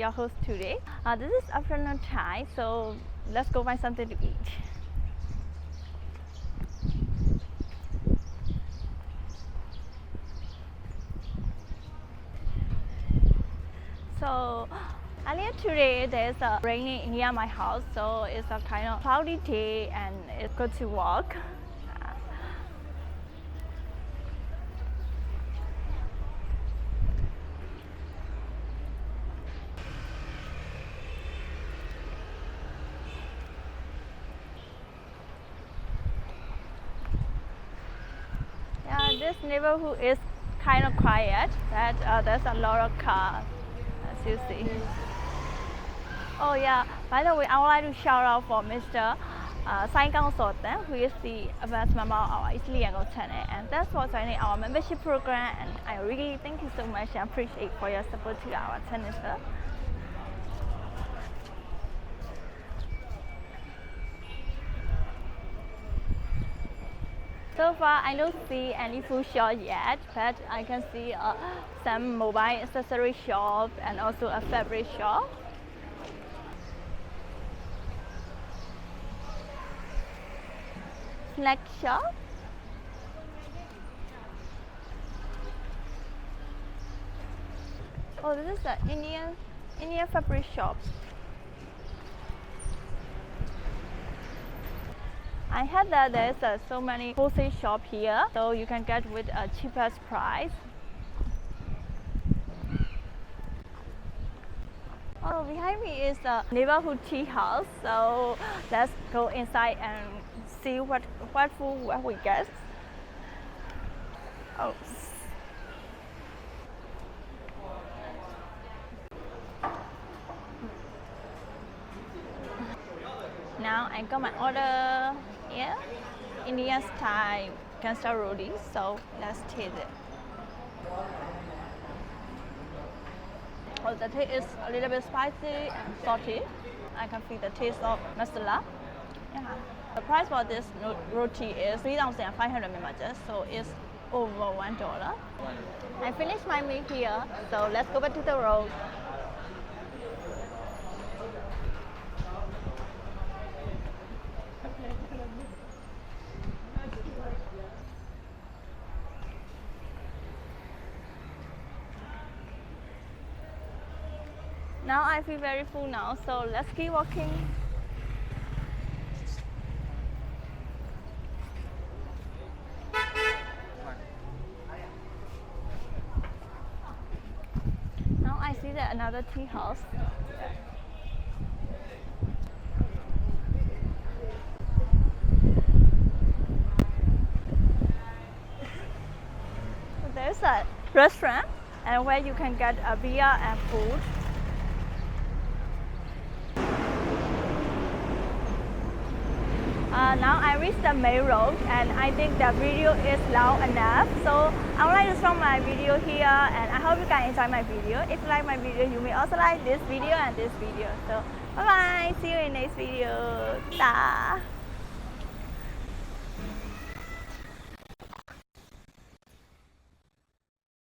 your host today. This is afternoon time, so let's go find something to eat. So earlier today there's a raining near my house, so it's a kind of cloudy day and it's good to walk. Yeah, this neighborhood is kind of quiet, but there's a lot of cars, as you see. Oh yeah, by the way, I would like to shout out for Mr. Yangon, who is the advanced member of our Easily Yangon channel, and thanks for joining our membership program. And I really thank you so much and appreciate for your support to our channel, sir. So far, I don't see any food shop yet, but I can see some mobile accessory shop and also a fabric shop. Snack shop. Oh, this is an Indian fabric shop. I heard that there's so many wholesale shop here, so you can get with a cheapest price. Oh, behind me is a neighborhood tea house, so let's go inside and see what food we get. Oh. Now I got my order. Yeah, Indian style gangster roti. So let's taste it. Oh, the taste is a little bit spicy and salty. I can feel the taste of masala. Yeah. The price for this roti is 3,500 mg, so it's over $1. I finished my meal here, so let's go back to the road. Now I feel very full now, so let's keep walking. Now I see that another tea house. So there's a restaurant and where you can get a beer and food. Now I reached the main road and I think the video is loud enough, so I would like to stop my video here, and I hope you guys enjoy my video. If you like my video, you may also like this video and this video. So bye bye, see you in next video. Ta.